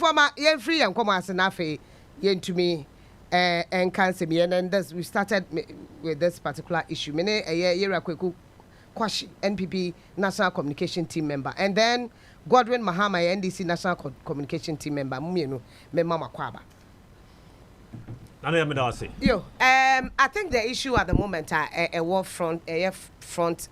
former yen free and come as an afe yen to me and cancer me and then we started with this particular issue. Mene a year kweku Kwashi NPP National Communication Team member and then Godwin Mahama NDC National Communication Team member me mama kwaba. Yo, I think the issue at the moment a war front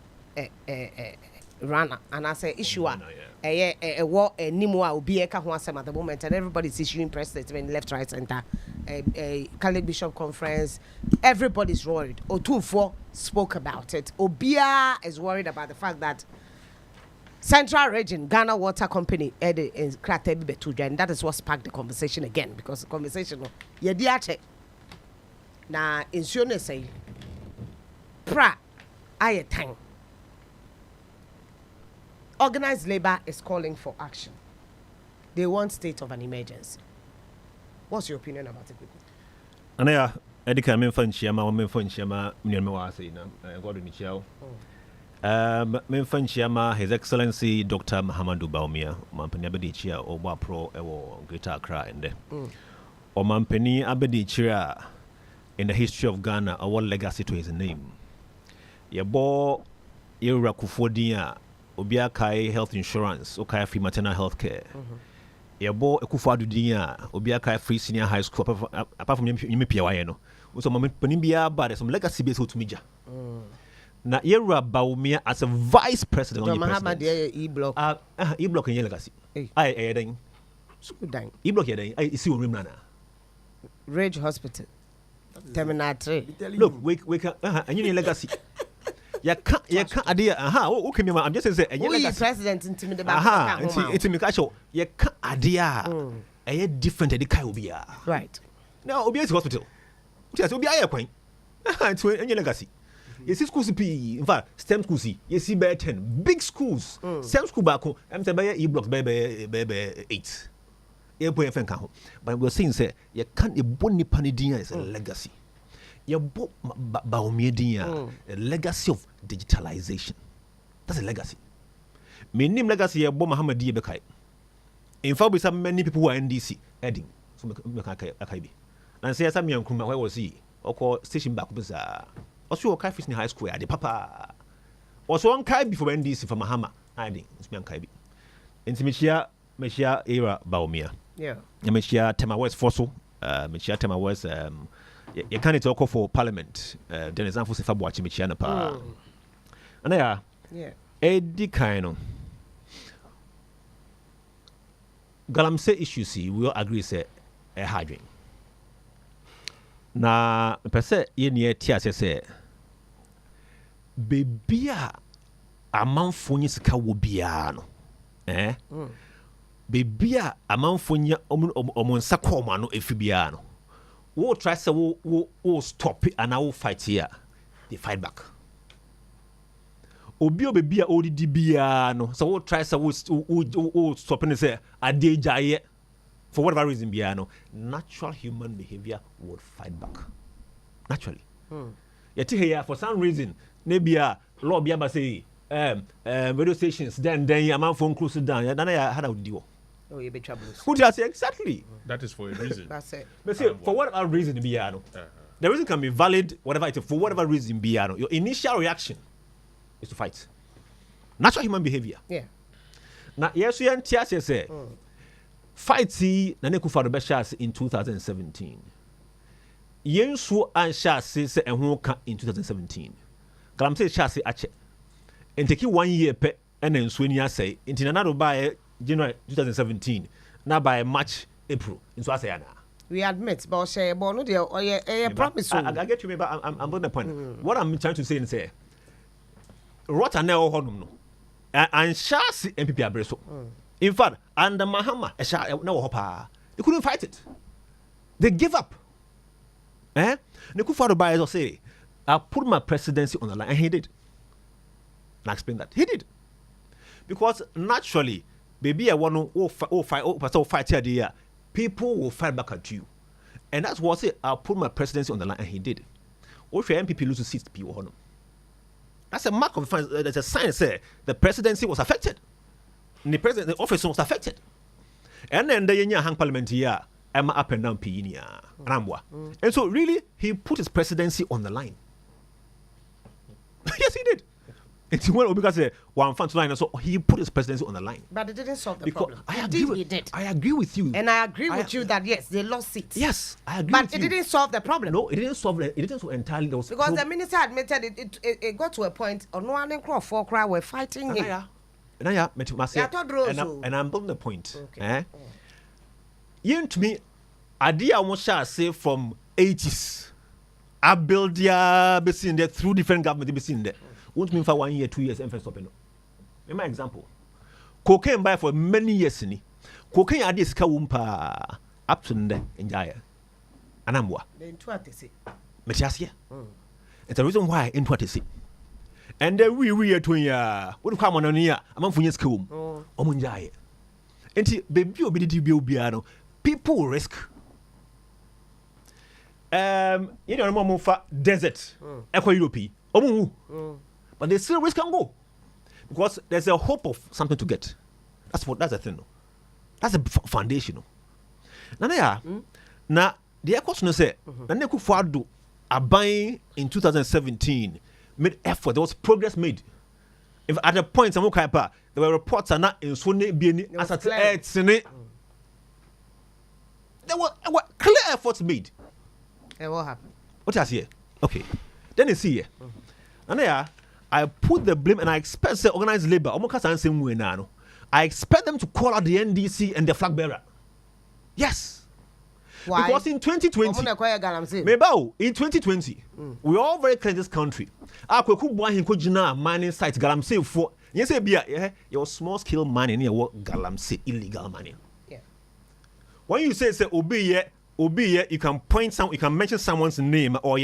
runner and I say issue a war a nimua will be a kahwasam at the moment and everybody's issuing press statement left, right, center. A Catholic Bishop Conference, everybody's worried. Otunfo spoke about it. Obia is worried about the fact that Central Region Ghana Water Company and that is what sparked the conversation again because the conversation na insurance say pra aye time. Organized labor is calling for action. They want state of an emergency. What's your opinion about it, people? Anaya, Edika Menfanchiama, Myanmar, Gordon Michel. Menfanchiama, His Excellency Dr. Mahamadou Baumia, Mampani Abedichia, or Wapro, or Greater Accra, and or Mampani Abedichia in the history of Ghana, or what legacy to his name. Yabo Irakufodia, Obia Kai Health Insurance, Okaya Free Maternal Health Care. Yabo Ekufadu Dia, Obiaka Free Senior High School, apart from Yimipiawano. So, Panimbia, but some legacy based to Mija. Na Yera Baumia as a vice president. Muhammad E-block. E-block in legacy. I adding. E-block, I see Rimana. Rage Hospital. Terminal 3. Look, wake up, and you need legacy. You can't idea. Okay, I'm just saying. Who is president into me the back? It's a Mikacho. You can't idea. A different Edikaiobia. Right. Now, Obia's hospital. Yes, Obia coin. It's any legacy. You see schools, in fact, STEM schools, you see better 10 big schools. STEM school back home, I'm saying E-blocks, baby 8. But we're saying, say, you can't, a bonny panidia is a legacy. Your book Baumedia, a legacy of digitalization. That's a legacy. My name legacy of Muhammad Bekai. In fact, we have many people who are NDC heading. So Akaibi. And say some young Kuma, where was he? Or call station back with also a Kaifis in high school, the papa. Also one Kai before NDC for Mahama, hiding. It's me and Kaibi. Intimisia, Meshia era Baumia. Yeah. Meshia Tema West Fossil, Meshia Tema West. You can't talk for parliament. Then example, if I watch Michiana Pa. And yeah, Eddie Kaino galamsey issue, see, we all agree, say a hydrant. Na, per se, ye near Tias say, Bebia a month for Nisaka will be ano. Bebia a month for ya omon Sakomano Efibiano. We'll try to we'll stop it and I will fight here. They fight back. Obio be a old DBiano. So we'll try to we'll stop and say a day jaye for whatever reason biano. Natural human behavior would fight back. Naturally. Yet here for some reason, maybe a law biaba say radio stations then a man phone close down. Then I had a deal. Oh, you be troubles. Who just say exactly? That is for a reason. That's it. But see, for whatever reason, the reason can be valid, whatever it is, for whatever reason, your initial reaction is to fight. Natural human behavior. Yeah. Now, yes, we say, fight see, Naneku for the best in 2017. Yensu and Shasi and Honka in 2017. Galamsey Shasi Ache. And take you 1 year pe and then Swinia say, into another by January 2017, now by March, April, in Swasiana. We admit, but say, Bono, dear, promise. I get you, but I'm on the point. What I'm trying to say is, say, Rota Neo Honum, and Shasi NPP Abreso. In fact, under Mahama, no hopa, they couldn't fight it. They give up. The Kufado buyers say, I put my presidency on the line, and he did. Now explain that. He did. Because naturally, baby, I want to fight here. People will fight back at you. And that's what I say, I'll put my presidency on the line, and he did. Or if your MPP loses seats, people. That's a mark of there's a sign say the presidency was affected. The office was affected. And then the hang parliament here, I'm up and down Pinia, Rambwa. And so really, he put his presidency on the line. Yes, he did. It's well because one fund line, so he put his presidency on the line. But it didn't solve the problem. I agree with you. And I agree with you that yes, they lost seats. Yes, I agree but with you. But it didn't solve the problem. No, it didn't solve it. It didn't solve entirely. Because the minister admitted it got to a point on one and four cry were fighting him. And I'm building the point. Okay. You to me, idea I shall say from 80s. I build there, be seen there through different governments, be seen there. Won't mean for 1 year, 2 years, and for stopping. In my example, cocaine buy for many years. Cocaine ideas kawumpa up to the enjoy. Anamwa. The intuitive. Metiasia. It's the reason why in what is it. And then we are to ya. What come on here? I'm for yes, coom. Omunjay. And baby, obedient to be people will risk. You know, more for desert, Eco Europe, but they still risk and go because there's a hope of something to get. That's the thing. That's a foundation. Now the question say, and they could do a buying in 2017 made effort. There was progress made. If at a point, some there were reports are not in Sunday being as a there were clear efforts made. And what happened? What has here? Okay. Then you see here. And there, I put the blame and I expect the organized labor. I expect them to call out the NDC and the flag bearer. Yes. Why? Because in 2020, in 2020, we all very clear in this country. Mining site galamsey for you say your small scale mining here what galamsey illegal mining. Yeah. When you say you can you can mention someone's name or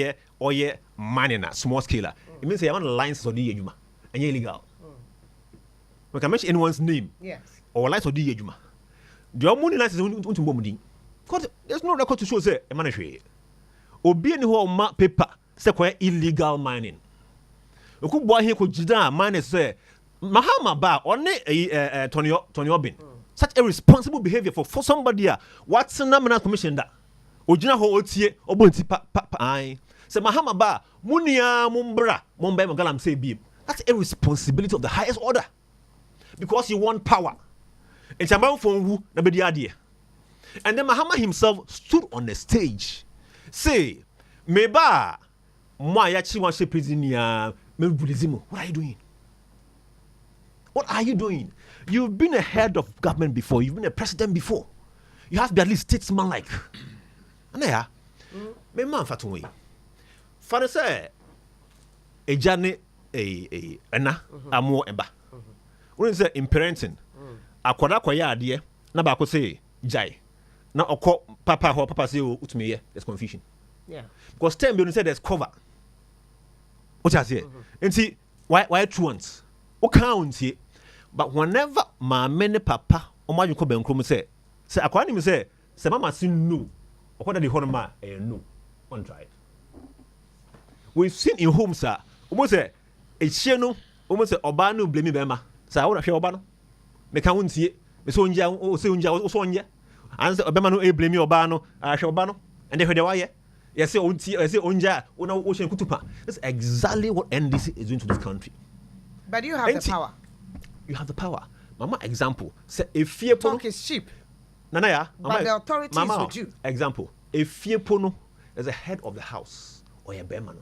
mining small scale. It means you want lines of the yejuma and illegal. We can mention anyone's name. Yes. Or lines of the yejuma. The money license is to because there's no record to show say a manage. Obi any who ma paper say illegal mining. You could boy here could jida mine say Mahama ba only Tony Obin. Such a responsible behavior for somebody what's the nominal commission that Ojina ho otie obonti pa ai say Mahama ba munia mumbra mumbai magalam say beam. That's a responsibility of the highest order because you want power. It's about for who na be the idea. And then Mahama himself stood on the stage. Say, Meba, Mayachi was a prisoner. What are you doing? What are you doing? You've been a head of government before. You've been a president before. You have to be at least statesman-like. And there, me man fatui. Father say, a journey, ena, amo eba. When say in parenting, akwada kwaya adie, na ba ko say jai. Now, Papa say, "Utme there's confusion." Yeah. Because time you say there's cover. What I say, and see why true ones. What count here? But whenever my many papa or my uncle Ben Crum say according to say mama sin no. According to the honor no. One try. We've seen in homes, sir. Almost say a channel, almost say Obano blame me, Bema. Sir, I want to show Obano. Make I won't see it. Miss Onja, Sonja. Answer Obama blame you Obano, Shobano, and they heard the wire. Yes, Onja, Ocean Kutupa. That's exactly what NDC is doing to this country. But you have the power. You have the power. Mama, example. Say a fear talk is cheap. Nanaya, but the authority is with you. Example. A fear pono is the head of the house or a bearman.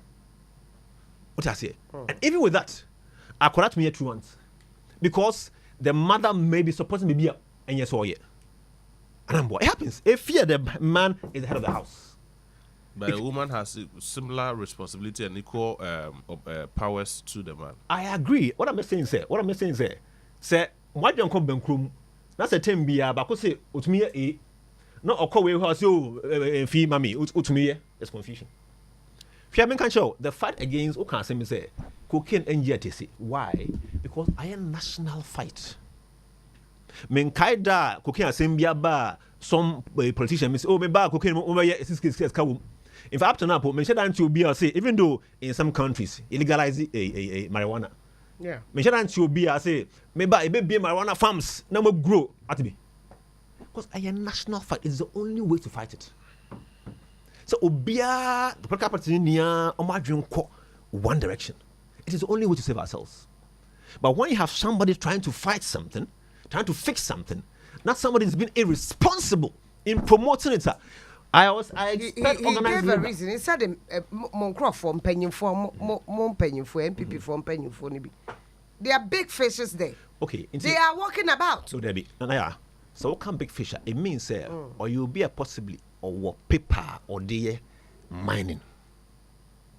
What I say? And even with that, I correct me at once. Because the mother may be supposed to be up and yes or yet. And what happens? If the man is the head of the house. But a woman has similar responsibility and equal powers to the man. I agree. What I'm saying is, say, why don't come bankroom? That's a 10 beer, but I could say, Utmia a not a call who has you fee mammy, Utmia, there's confusion. Fiamin can show the fight against Okan say cocaine and JTC. Why? Because I am national fight. Men kaida cocaine assembly ba some politician miss me ba cocaine over here is kawum. In fact, now mention that to be say even though in some countries illegalize a marijuana. Yeah. Mention that to be say me ba e be marijuana farms na mo grow at be. because a national fight is the only way to fight it. So obia the political party near one direction. It is the only way to save ourselves. But when you have somebody trying to fight something, trying to fix something, not somebody who's been irresponsible in promoting it. I expect he gave a reason. He said Moncro from penny for NPP from penny for Nibi. There are big fishes there. Okay. They are walking about. So Debbie, so what can big fish? It means or you'll be a possibly or what paper or the mining.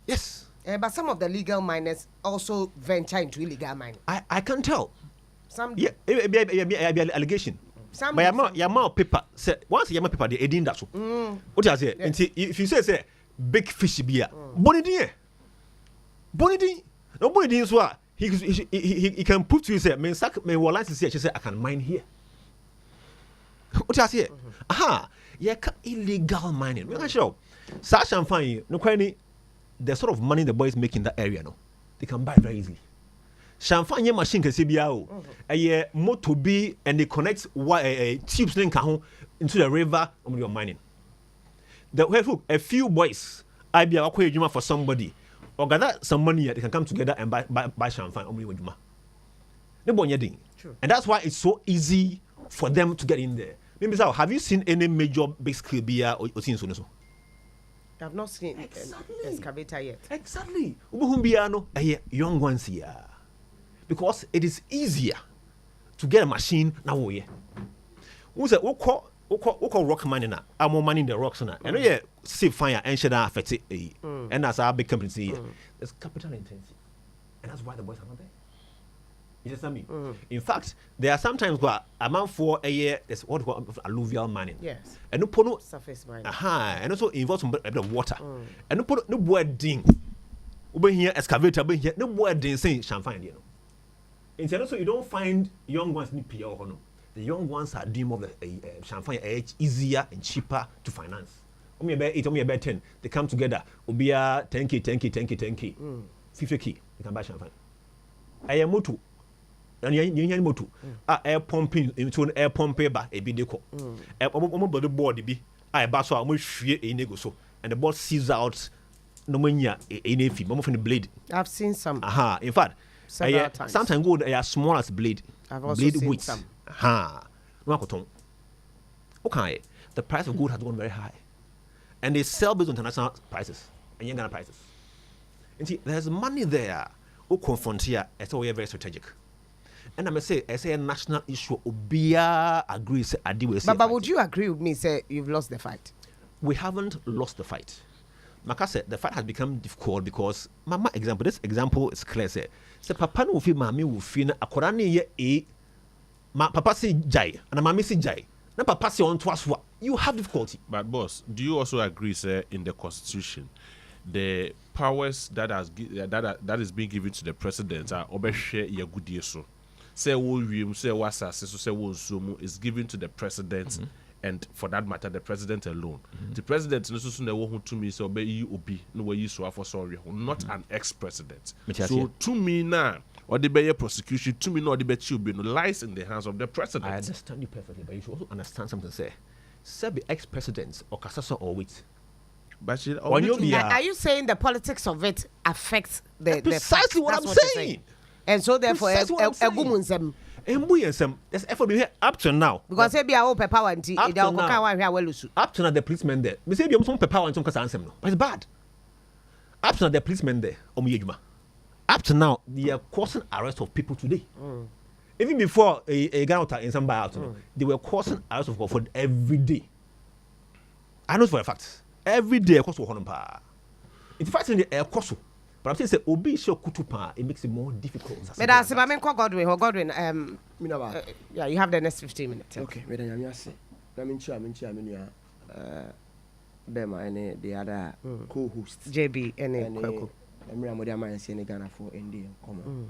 Yes. But some of the legal miners also venture into illegal mining. I can tell. Some yeah, it be an allegation. Some but your paper say once your paper they edin that so. What you say? If you say big fish be bonidin. No bonidin so he can prove to you say me sack me license here say I can mine here. What you say? Aha, yeah, illegal mining. We can show. Such and fine no quite the sort of money the boys make in that area, no, they can buy very easily. Champagne machine can see a motor B and they connect tubes into the river when you're mining. A few boys, I be a for somebody or gather some money they can come together and buy champagne. And that's why it's so easy for them to get in there. Maybe so, have you seen any major big scale beer or seen so? I've not seen an excavator yet. Exactly. Young ones here. Because it is easier to get a machine now. Who said, rock mining? I'm more mining the rocks now. And yeah, save fire and shut down affect it. And that's our big company here. There's capital intensive. And that's why the boys are not there. You understand me? In fact, there are sometimes where amount for a year, there's what we call alluvial mining. Yes. And no surface mining. And also involves some bit of water. And no board ding. Over here, excavator, over here, no board ding saying champagne, you know. And also you don't find young ones need PR or no. The young ones are doing more of the champagne easier and cheaper to finance. Only about 8, only about 10. They come together. Ubia 10K, 50K. They can buy champagne. I am motu. And you motu. Air pumping into an air pump paper, a bidico. The board be. I basso almost free a nego and the board sees out pneumonia in a fee, from the blade. I've seen some. In fact, times. Sometimes good are small as blade. I've also blade seen width. some. Okay, the price of gold has gone very high, and they sell based on international prices and young Ghana prices. And see, there's money there. Who confront here? It's all very strategic. And I say a national issue. Obia agrees. But would you agree with me? Say you've lost the fight. We haven't lost the fight. Maka said the fight has become difficult because mama example. This example is clear. Say papa no fi mami wo fi na akora na ye papa say jai and mami say jai. Na papa say on to us. You have difficulty. But boss, do you also agree, sir, in the constitution, the powers that is being given to the president are obeshare ye good so. Say wo wiem, say wasase, so say wo nsumu is given to the president. And for that matter, the president alone. The president no so na wo hu to me say obey obi no we so for sorry, not an ex-president. So to me now, or the be prosecution, to me no the be obi no lies in the hands of the president. I understand you perfectly, but you should also understand something. Say be ex-presidents or kasasa or wait. But are you saying the politics of it affects the precisely what I'm saying? And so therefore there's effort here up to now. Because be our power and up to now the policemen there. Me say be some power and some kasa ansem no. But it's bad. Up to now the policemen there. Up to now they are causing arrest of people today. Even before a Ghana in some buyout, they were causing arrest of people for every day. I know for a fact. Every day, cost 100 pounds. It's fact in the air cost. But I'm saying, say, Obi show kutupa, it makes it more difficult. But I say, I mean, Godwin, yeah, you have the next 15 minutes. Okay, but I'm say, them and the other co-hosts, JB and Kwaku. I'm going to say Ghana for ND common.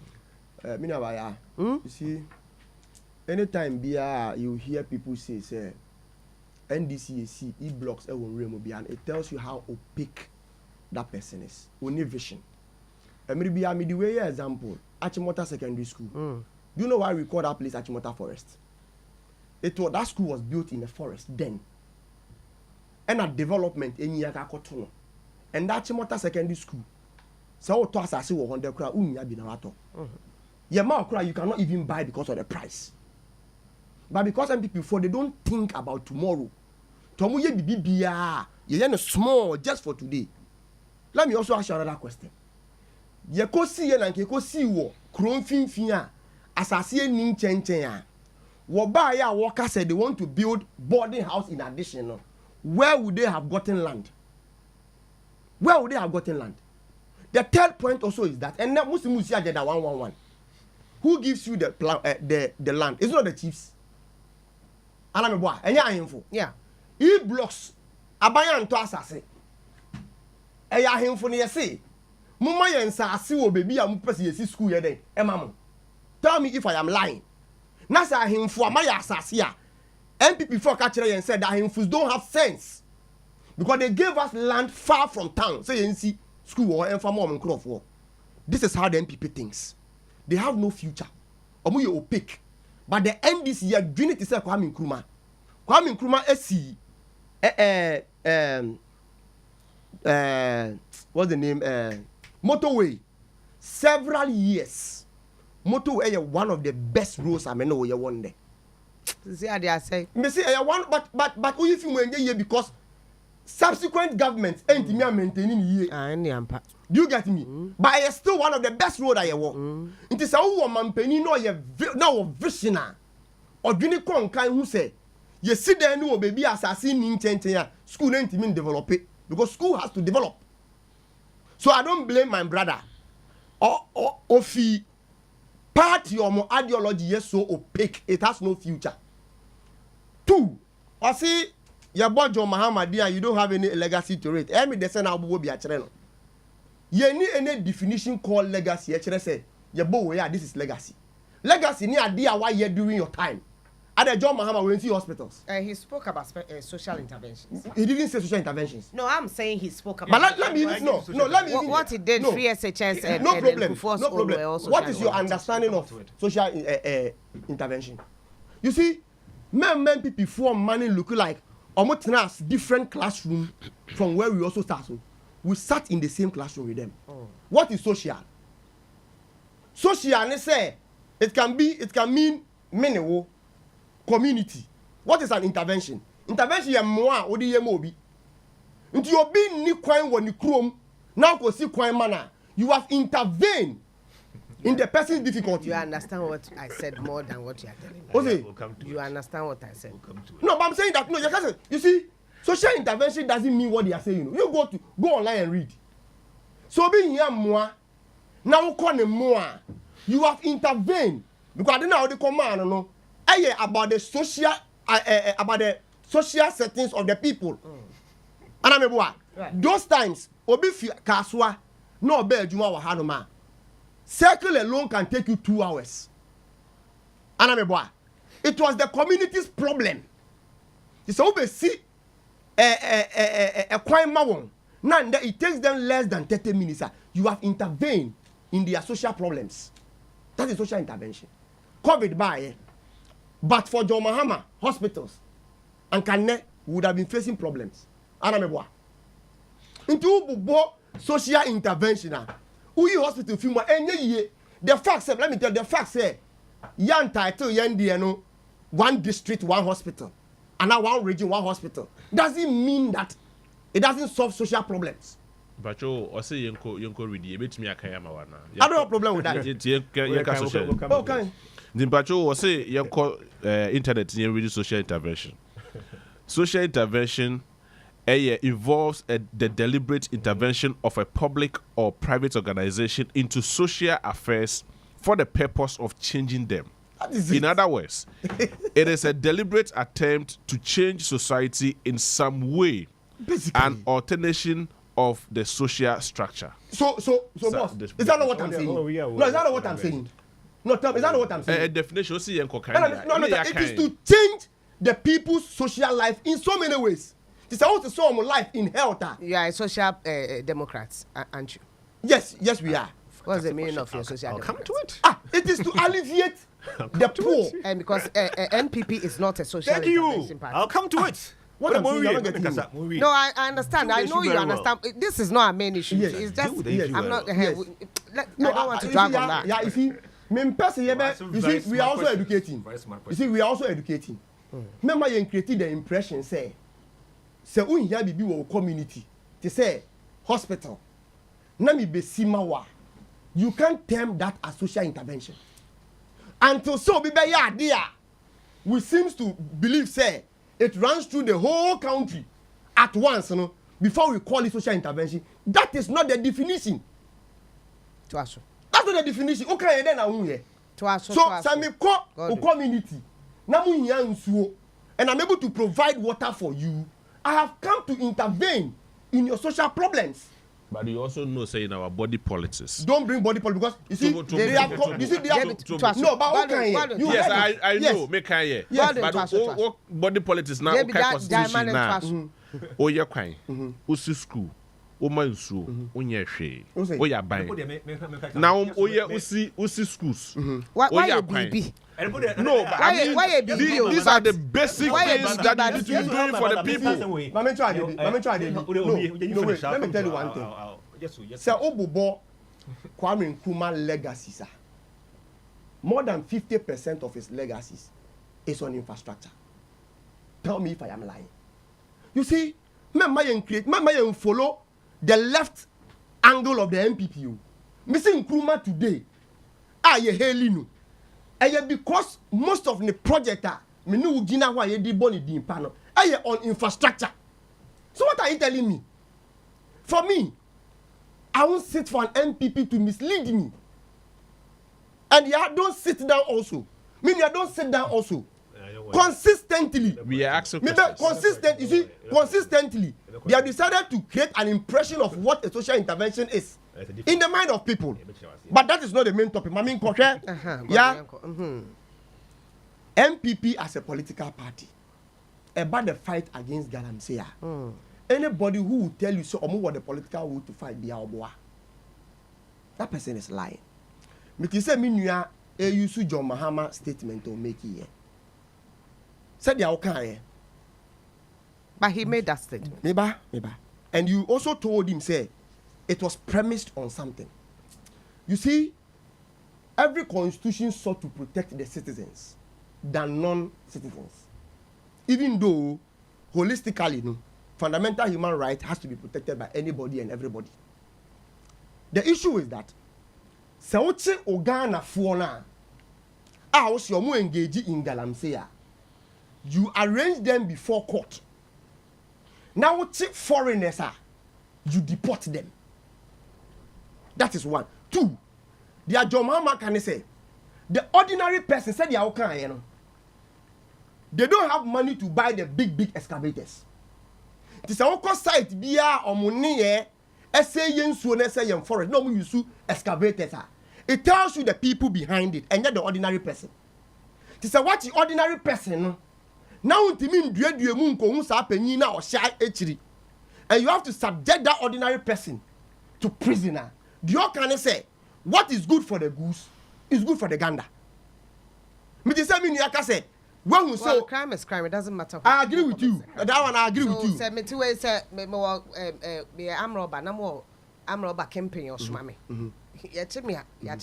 You see, anytime you hear people say, NDC e-blocks it tells you how opaque that person is. Only vision. Maybe I the way example, Achimota Secondary School. Do you know why we call that place Achimota Forest? that school was built in a forest then. And a development in Yakakotono. And that Chimota Secondary School. So to us, I see 100 crowd, Binawato. Yama you cannot even buy because of the price. But because NPP before they don't think about tomorrow. Tomu ye bibia, ye small just for today. Let me also ask you another question. Ye ko si ye nanke ko si wo kron finfin asase nin chenchen a. Wo ba ya worker said they want to build boarding house in addition. No? Where would they have gotten land? Where would they have gotten land? The third point also is that and Muslim agenda 111. Who gives you the plan, the land? It's not the chiefs. Anameboa, enya info. Yeah. E blocks abayan to asase. Eya ahemfo ne yesi. Mumma ye nsase wo bebi a mupese yesi school ye den. Emam. Tell me if I am lying. Na say ahemfo amaya asase a NPP for ka kire yen said that ahemfos don't have sense. Because they gave us land far from town. Say yensi school or enfamo om nkrofo. This is how the NPP thinks. They have no future. Omo ye opaque. But the NDC are doing it to say Kwame Nkrumah. Kwame Nkrumah SC what's the name? Motorway. Several years. Motorway is one of the best roads I know you one day. See how they are saying. Me say one, but who if you when ye because subsequent governments ain't me maintaining ye. Do you get me? But it's still one of the best road I walk. It is a woman penny no ye no visioner. Or Guinea Kong kind who say you see there no baby assassin in Chenya school ain't even develop it because school has to develop. So I don't blame my brother. Or fee party or more ideology is so opaque, it has no future. Two, I see your boy John Mahamadi, you don't have any legacy to it. Every descent will be a channel. You need any definition called legacy. Actually, say your boy, yeah, this is legacy. Legacy ni idea why you're doing your time. At John Mahama went to hospitals. He spoke about social interventions. He didn't say social interventions. No, I'm saying he spoke about. But let me let me. What he did, free SHS and no problem. No problem. What is your understanding of social intervention? You see, men people before money look like almost different classroom from where we also start. We sat in the same classroom with them. What is social? Social, they say it can mean many community. What is an intervention? Intervention is more or the MOB. Into your being ni crime when you chrome now go see crime manner. You have intervened in the person's difficulty. You understand what I said more than what you are telling me. Okay. You understand what I said. No, but I'm saying that no, you can't say. You see, social intervention doesn't mean what they are saying. You go online and read. So being here more now call them more. You have intervened because I don't know how they command. No, about the social settings of the people. And I'm right. Those times, obi kaswa no be adwuma wa hanoma. Circle alone can take you 2 hours. And I'm right. It was the community's problem. It's obi see a crime mawon. Now it takes them less than 30 minutes. You have intervened in their social problems. That is social intervention. COVID by, but for John Mahama hospitals and Kane would have been facing problems. Anameboa. Into bubo social intervention. Uyi hospital film enye the fact say let me tell you, the fact say yan title yan no one district one hospital and now one region one hospital doesn't mean that it doesn't solve social problems. But you say yonko read betimi akaya ma wana. I don't have a problem with that. Okay. The Bacho was say yonko internet near read social intervention. Social intervention involves the deliberate intervention of a public or private organization into social affairs for the purpose of changing them. In other words, it is a deliberate attempt to change society in some way, basically an alternation of the social structure. So boss, is that not what I'm saying? No, is that not what I'm saying? No, tell me, is that not what I'm saying? A definition, no, it is to change the people's social life in so many ways. It's also to show life in health. You are a social democrat, aren't you? Yes, we are. What's the meaning of your social democrat? Come to it. It is to alleviate the poor. And because NPP is not a social Thank you. intervention party. I'll come to it. What I'm saying, you're not getting me. No, I understand. Do the I know issue you very well. understand. This is not our main issue. Yes. It's just Deal with the issue I'm very not. well. Hey, Yes. I don't want to drag on that. Yeah, you see, me person, you see, we are also educating. You see, we are also educating. Remember, you created the impression, say we here be our community. They say hospital. Na me be simawa. You can't term that as social intervention. Until so be idea, we seems to believe say it runs through the whole country at once, you know, before we call it social intervention. That is not the definition. That's not the definition. Okay, then I here. So, some community. And I'm able to provide water for you. I have come to intervene in your social problems. But you also know, say in our body politics. Don't bring body politics because you see they have no, but okay. Yes, I know. Make here. Yes, but body politics now. Okay, constitution now. Oh, you're crying. Usi school. Omansu. Onyeshe. Oya ban. Now, usi schools. Why you BB? No, but why these are the basic things that you need to be doing for the people. No, wait, let me tell you one thing. Sir Obubo Kwame Nkrumah legacies, more than 50% of his legacies is on infrastructure. Tell me if I am lying. You see, me follow the left angle of the NPP. Missing Nkrumah today, ye helinu. And because most of the project me no gina why ye boni di pano on infrastructure. So what are you telling me? For me, I won't sit for an NPP to mislead me. And yeah, don't sit down also. Meaning I don't sit down also. Consistently. We are asking consistent, you see, consistently. They have decided to create an impression of what a social intervention is in the mind of people. But that is not the main topic. Yeah. NPP as a political party about the fight against galamsey. Anybody who will tell you so what the political will to fight the Alboa, that person is lying. But you say me use John Mahama statement to make it. Said the okay. But he made that statement. Maybe. And you also told him say it was premised on something. You see, every constitution sought to protect the citizens than non-citizens. Even though, holistically, no, fundamental human right has to be protected by anybody and everybody. The issue is that, Sauche Ogana Fuona, house you engage in galamsey, you arrange them before court. Now, foreigners you deport them. That is one. Two, the Ajomama can say, the ordinary person said, they don't have money to buy the big excavators. It is a site bia or money, essay yen soon essay and forest. No, we use excavators. It tells you the people behind it and yet the ordinary person. It is a what the ordinary person. Now, to mean, you or shy and you have to subject that ordinary person to prisoner. Do you can say what is good for the goose is good for the gander? Me just say me Niaka said when we say crime is crime, it doesn't matter. I agree with you. That one I agree with you. So me too say me am robber na mo am robber camping or shmame. You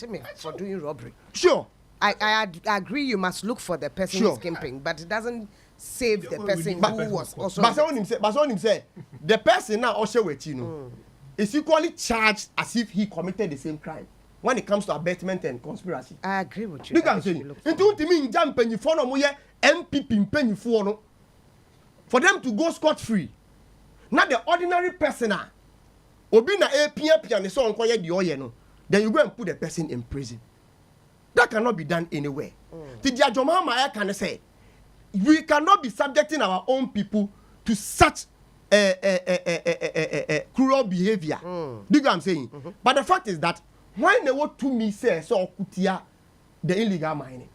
me for doing robbery. Sure. I agree you must look for the person who's camping, but it doesn't save the person who was also. But someone him say the person now also with you know is equally charged as if he committed the same crime when it comes to abetment and conspiracy. I agree with you. You can say into me jump and you follow mo MPP penny for them to go scot free. Not the ordinary person obi na APP and so on the oye no. Then you go and put the person in prison. That cannot be done anywhere. The Jomama can say we cannot be subjecting our own people to such cruel behavior. Do you get what I'm saying? But the fact is that when they want to me say so kutia the illegal mining,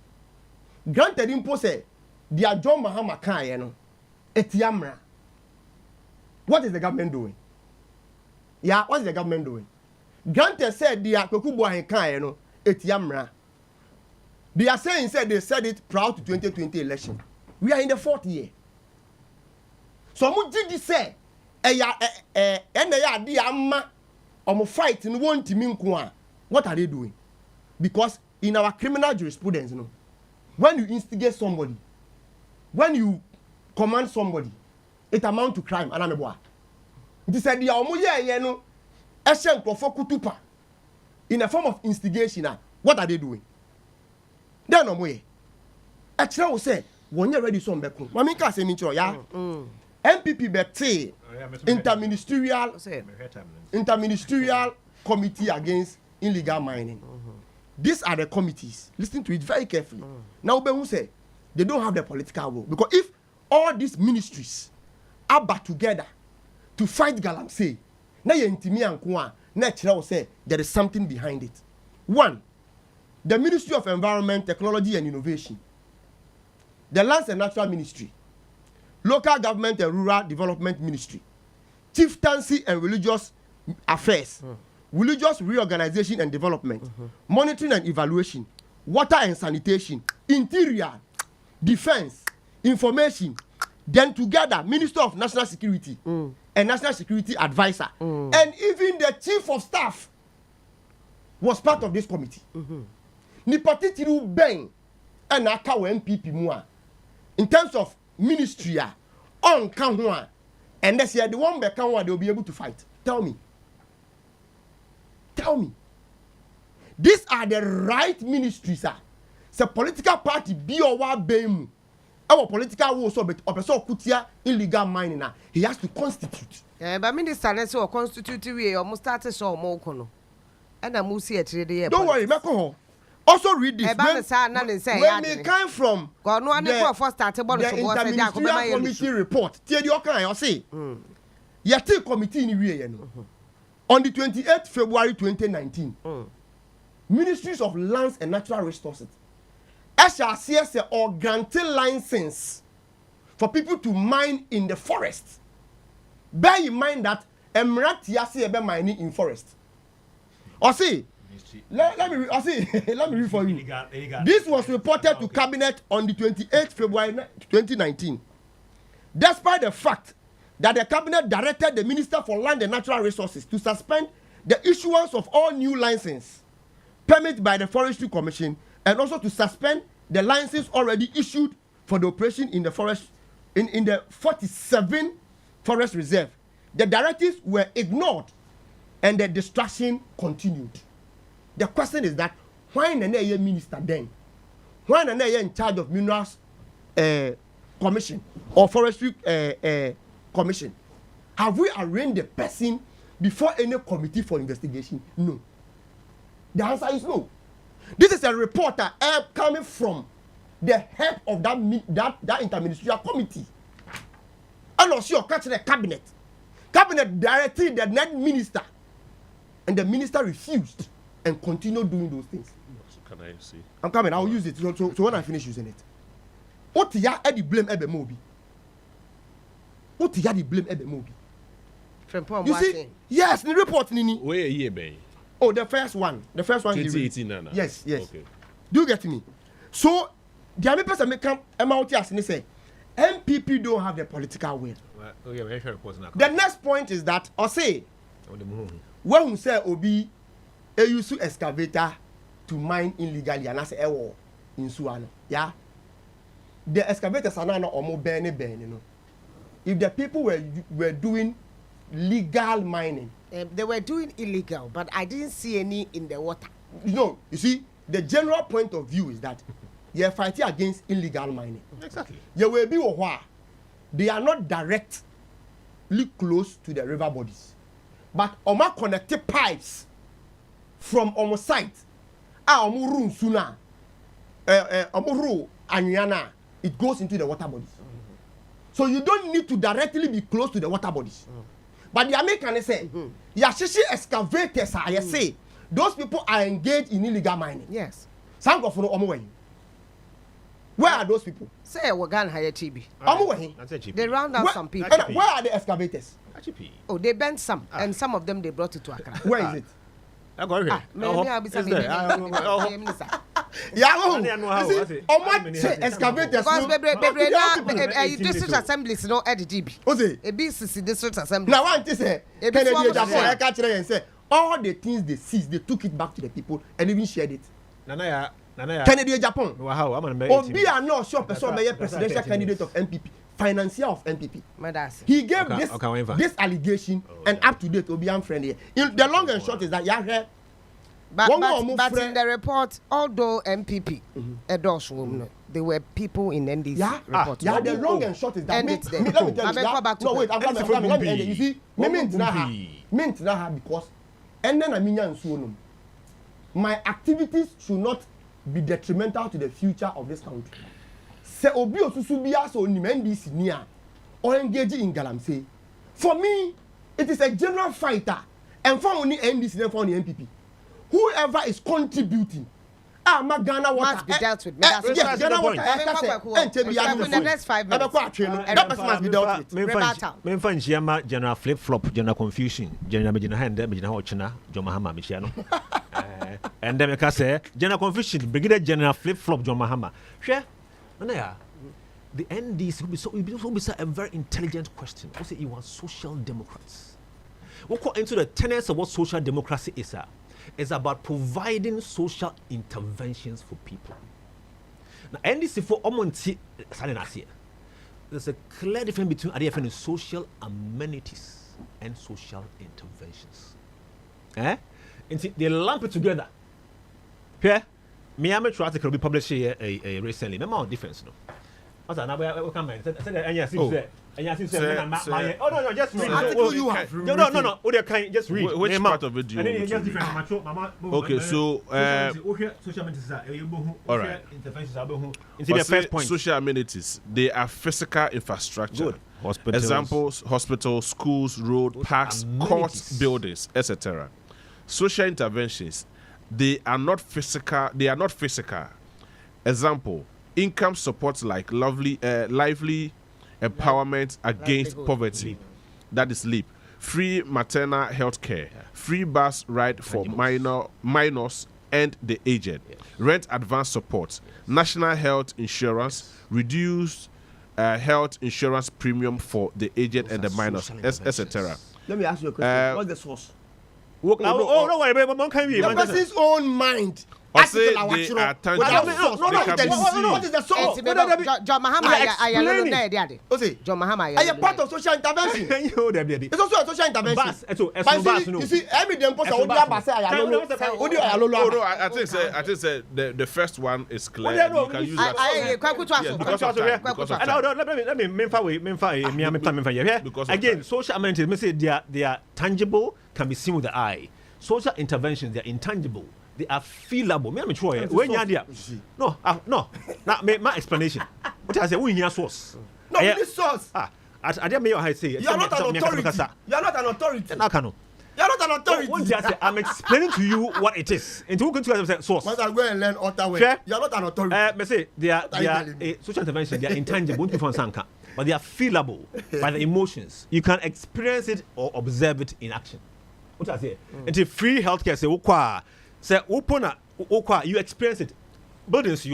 granted impo say the John Mahama kan no etiamra. What is the government doing? Yeah, what is the government doing? Granted said the Kwekubo kan no etiamra. They are saying they said it prior to 2020 election. We are in the 4th year. So mo did say fight in one team. What are they doing? Because in our criminal jurisprudence, when you instigate somebody, when you command somebody, it amounts to crime. It is said the in a form of instigation. What are they doing? They are no way. Actually, I say when you're ready, some back home. Mami can say mincho ya. NPP bete interministerial committee against illegal mining. These are the committees. Listen to it very carefully. Now, who say they don't have the political will, because if all these ministries are back together to fight galamsey, now you intimi and kwa, natural say there is something behind it. One, the Ministry of Environment, Technology and Innovation, the Lands and Natural Ministry, Local Government and Rural Development Ministry, Chieftaincy and Religious Affairs, Religious Reorganization and Development, Monitoring and Evaluation, Water and Sanitation, Interior, Defense, Information, then together Minister of National Security and National Security Advisor, and even the Chief of Staff was part of this committee. Ni particular bang and akaw NPP mua in terms of ministry on kanwa, and this year the one be kanwa they will be able to fight. Tell me, these are the right ministries. So political party be or what bemu our political war so but opeso kutia illegal mining he has to constitute. But minister na say o constitute we almost started so mo kono and I must see it. Don't worry, Meko. Also read this. When we came from the Interministerial Committee report, Yeti committee in on the 28th February 2019, Ministries of Lands and Natural Resources, SRCS or granted license for people to mine in the forest. Bear in mind that Emirati Yasi ebe mining in forest. Or see, let me read for you. This was reported to Cabinet on the 28th February 2019. Despite the fact that the Cabinet directed the Minister for Land and Natural Resources to suspend the issuance of all new licenses permitted by the Forestry Commission and also to suspend the licenses already issued for the operation in the forest in the 47 forest reserve. The directives were ignored and the destruction continued. The question is that why na ye minister then? Why na ye in charge of minerals commission or forestry commission? Have we arranged the person before any committee for investigation? No. The answer is no. This is a reporter coming from the head of that interministerial committee. And also catch the cabinet. Cabinet directed the net minister, and the minister refused and continued doing those things. So can I see? I'm coming. I'll use it. So when I finish using it, what ya the blame ebe mobi? What ya the blame ebe mobi? You see? Yes, the report nini. Where ye be? Oh, the first one. 2018 nana. Yes. Okay. Do you get me? So the other person make come out here and say NPP don't have the political will. The next point is that or say when we say Obi a use excavator to mine illegally and I say ewo in Suano. Yeah. The excavators are not almost burning, you know. If the people were doing legal mining, they were doing illegal, but I didn't see any in the water. You see, the general point of view is that you're fighting against illegal mining. Exactly. You will be they are not directly close to the river bodies, but oma connected pipes from our site. Omuru suna, omuru anyana. It goes into the water bodies. So you don't need to directly be close to the water bodies. But the Americans say, Yashishi excavators, I say, those people are engaged in illegal mining. Yes. Some of them, where are those people? Say we're going to hire TB. They round up some people. Where are the excavators? Oh, they bent some, and some of them they brought it to Accra. Where is it? I got it. Maybe I'll be saying. excavators. Because baby, district assemblies no EDB. Ose. A BCC district assembly. Now one thing say Kennedy Japan I catch and say all the things they seized, they took it back to the people and even shared it. Nana. Kennedy Japan. Wow, I'm gonna Obi are not sure person be presidential candidate of NPP, financier of NPP. He gave this allegation and up to date Obi am friend here. The long and short is that but in the report, although MPP endorsed there were people in NDC report. Yeah, the long and short is that. Let me tell you. No, wait, I'm coming. Let me end it. You see, mint na because and then I my activities should not be detrimental to the future of this country. Se obi osusu bia so ni NDC nia or engage in galamsey. For me, it is a general fighter and for only NDC and for only NPP. Whoever is contributing, Ghana water must be dealt with. Yes, Ghana water. In the next 5 minutes. That person must be dealt with. Memfa nchiama general flip flop, general confusion, general Medina hand, Medina Hochina, John Mahama Michiano. And then I say general confusion, Brigadier General flip flop, John Mahama. Share, the NDC will be a very intelligent question. Also, you want social democrats. We'll go into the tenets of what social democracy is. It's about providing social interventions for people. Now, NDC for Omonti, there's a clear difference between ADF and social amenities and social interventions. And they lump it together. Okay? Me amateur article will be published here recently. Remember our difference, no? Oh no, just read. Article you have. No. Just read. Which part of it do you want to read? Okay, so all right. The first point. Social amenities. They are physical infrastructure. Good. Hospitals. Examples: hospitals, schools, road, parks, court buildings, etc. Social interventions. They are not physical. Example: income support like lively empowerment against poverty. That is LEAP. Free maternal health care. Free bus ride for minors and the aged. Rent advance support. National health insurance. Reduced health insurance premium for the aged and the minors, etc. Let me ask you a question. What's the source? No worry, the person's own mind. Or say they are tangible. What is the source? John Mahama, John Mahama, are you part of social intervention? It's also a social intervention. You see, every day, I think the first one is clear. You can use that. Again, social amenities, me say they are tangible, can be seen with the eye. Social interventions, they are intangible. They are feelable. Me, I'm sure. When you're there, no. Now, my explanation. What I say, we hear source. No, this source. I didn't make your say. You are not an authority. You are not an authority. No, cano. You are not an authority. I'm explaining to you what it is. And who can say source? Once I go and learn other way. You are not an authority. Me say they are social intervention. They are intangible. But they are feelable by the emotions. You can experience it or observe it in action. What I say? Until free healthcare say you experience it. Buildings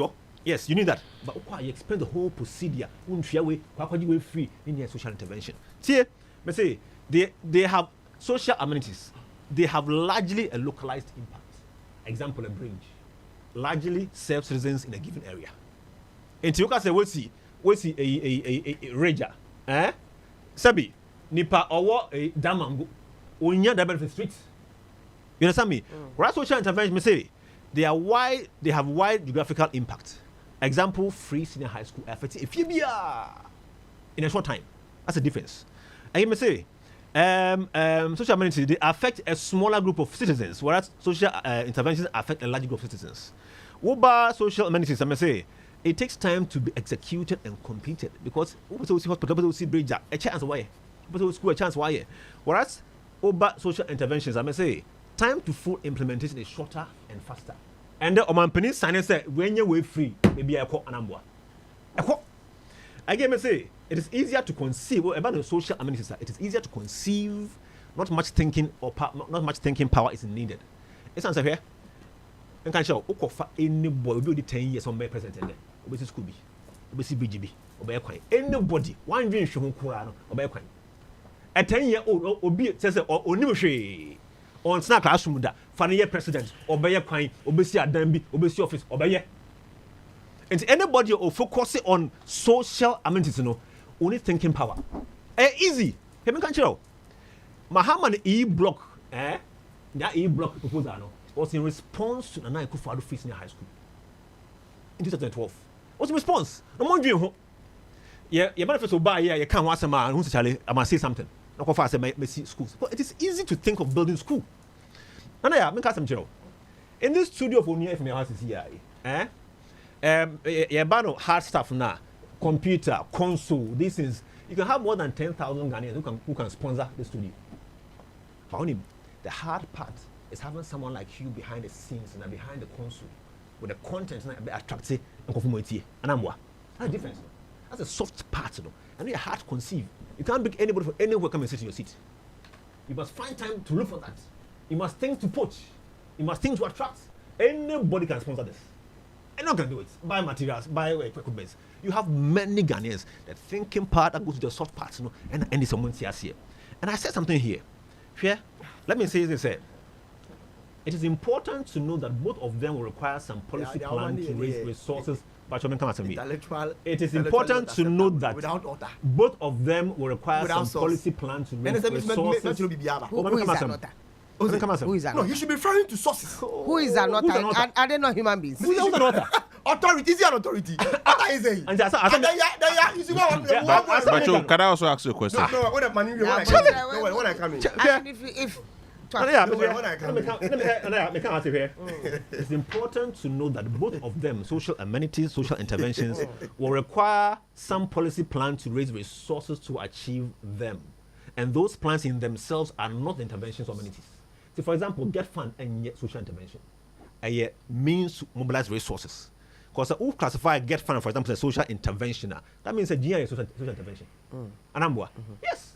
yes, you need that. But you experience the whole procedure. Free in social intervention. See, me say they have social amenities. They have largely a localized impact. Example, a bridge largely serves citizens in a given area. And you can say we see a ranger, Sabi, nipa or a damango, unya benefit streets. You understand me? Right, social intervention, me say they have wide geographical impact. Example, free senior high school effort if you be in a short time. That's the difference. And you may say social amenities, they affect a smaller group of citizens, whereas social interventions affect a large group of citizens. What social amenities, I may say, it takes time to be executed and completed because we see hospital, we see bridge, a chance why, we school a chance why. Whereas social interventions, I may say, time to full implementation is shorter and faster. And the Oman sign say when you're free, maybe I call an amwa. Again, I say it is easier to conceive about the social amenities. It is easier to conceive. Not much thinking power is needed. It's answer here. And can show Okofa anybody will be 10 years on my president and obey school be obey BGB obey quine anybody one dream show kurano obey quine a 10-year-old obi says onimhwe on snack classroom da fa year president obey quine obey adambi obey office obey and anybody who focus on social amenities no only thinking power easy he can show Mahaman E-block that E-block proposal no was in response to Nana Akufo-Addo facing high school in 2012. What's the response? No more dream. Yeah, your manifesto buy you can't watch a man who's Charlie. I must say something. No go fast and see schools. But it is easy to think of building school. And I make some joke. In this studio for near from your house is here. Hard stuff now. Computer, console, these things. You can have more than 10,000 Ghanaians who can sponsor the studio. But only the hard part is having someone like you behind the scenes and behind the console with the content and be attractive and conformity. And I'm what? That's the difference. That's a soft part, and you're hard to conceive. You can't bring anybody from anywhere come and sit in your seat. You must find time to look for that. You must think to poach. You must think to attract. Anybody can sponsor this. Anyone can do it. Buy materials, buy equipment. You have many Ghanaians. The thinking part that goes to the soft part, and someone here. And I said something here. Here, let me say this. It is important to know that both of them will require some policy plan to raise resources. It is important to note that both of them will require some policy plan to raise resources. Who is that? No, you should be referring to sources. Who is that? Are they not human beings? Who is that? Authority is an authority. What is it? But can I also ask you a question? No, when I come in. It's important to know that both of them, social amenities, social interventions, will require some policy plan to raise resources to achieve them. And those plans in themselves are not interventions or amenities. So, for example, get fund and yet social intervention. A means to mobilize resources. Because who classify get fund, for example, as a social intervention, that means a GI is social intervention. And I'm what? Yes.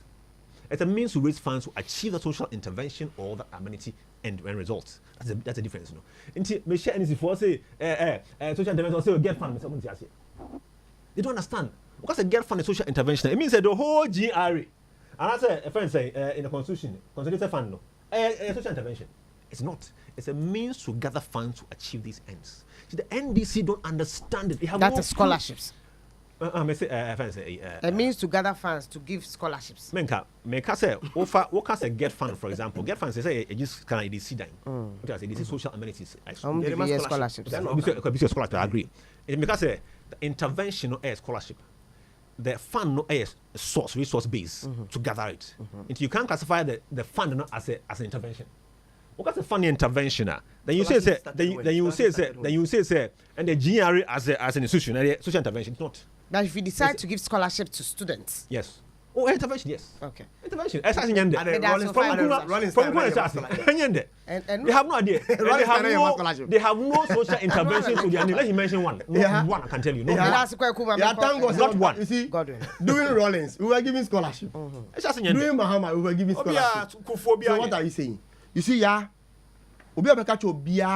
It's a means to raise funds to achieve the social intervention or the amenity and results. That's a difference, Until me share anything for say social intervention or say get fund. They don't understand. Because a get fund is social intervention. It means that the whole GRA. And I say a friend say in the constitution, consolidated fund social intervention. It's not. It's a means to gather funds to achieve these ends. See, the NDC don't understand it. They have that's scholarships. It means to gather funds to give scholarships. Menka say, what can say get fund, for example? Get funds say it just can EDC dime. Because EDC social amenities. Scholarships. Scholarship, I agree. It make say the intervention no air scholarship. The fund no air source resource base to gather it. Until you can't classify the fund not as an intervention. What is a funny intervention? Then you say and the GRE as an institution, social intervention, it's not. But if you decide to give scholarship to students, yes. Oh, intervention, yes. Okay. Intervention. They have no idea. They have no social intervention to their name. Let me mention one. Not one, I can tell you. Not one. You see, doing Rollins, we were giving scholarship. Doing Mahama, we were giving scholarship. So what are you saying? You see, Obi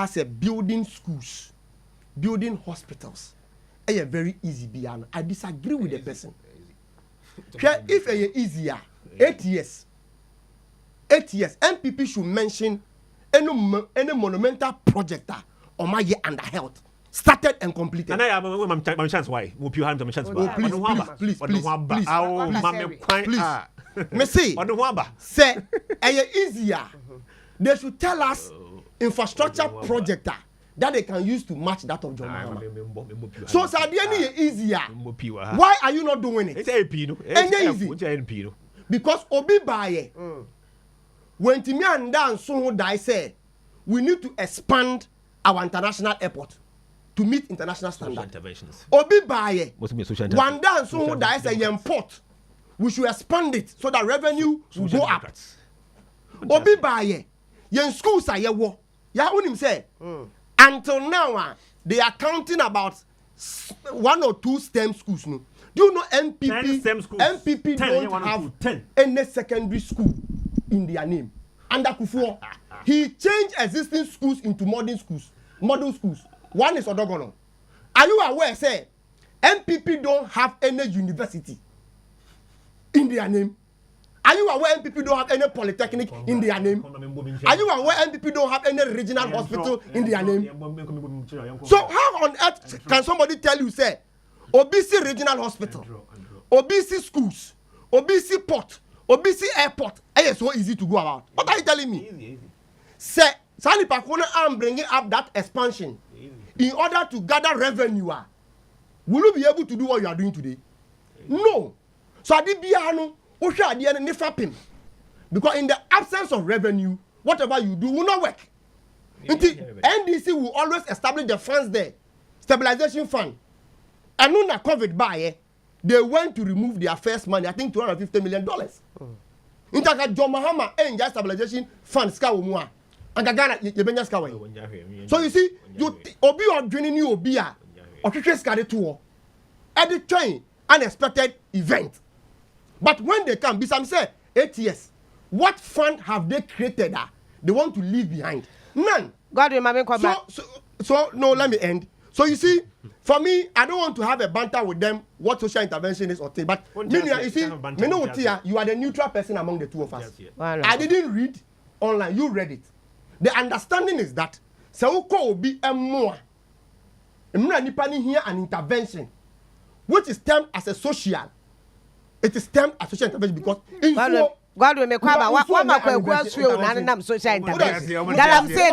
say building schools, building hospitals. Very easy. I disagree with the person. If it's easier, 8 years, NPP should mention any monumental project on my year under health. Started and completed. And I have my chance. Why? Please. Me say, say, easier. They should tell us infrastructure project that they can use to match that of John Mahama. So Sadiani is easier. Why are you not doing it? It's easy. Because Obi Baye, when Timi and Dan Soho die said, we need to expand our international airport to meet international standards. Obi Baye, when Dan Soho die said, port, we should expand it so that revenue will go up. Obi Baye, yen schools are yewo. Ya unim say. Until now, they are counting about 1 or 2 STEM schools. No, do you know NPP don't have any secondary school in their name. Under Kufuor, he changed existing schools into modern schools. model schools. One is Odogono. Are you aware, say, NPP don't have any university in their name? Are you aware NPP don't have any polytechnic in their name? Are you aware NPP don't have any regional hospital in their name? So how on earth can somebody tell you, say, OBC regional hospital, OBC schools, OBC port, OBC airport, it's so easy to go about? What are you telling me? Easy. Say, Sani Pakuna, I'm bringing up that expansion in order to gather revenue. Will you be able to do what you are doing today? No. So I did be because in the absence of revenue, whatever you do will not work. NDC will always establish the funds there, stabilization fund. And when the COVID buy, they went to remove their first money, I think $250 million. In fact, John Mahama and just stabilization fund skawumwa. And Ghana, you so you see, you obi or draining you obia or skade tour at the train unexpected event. But when they come, some say 8 years. What fund have they created that they want to leave behind? None. God remember so no, let me end. So you see, for me, I don't want to have a banter with them what social intervention is or thing. But you see, you are the neutral person among the two of us. I didn't read online. You read it. The understanding is that Sauko will be a more. Here an intervention, which is termed as a social. It is termed as social intervention because God will make what social intervention. Galamsey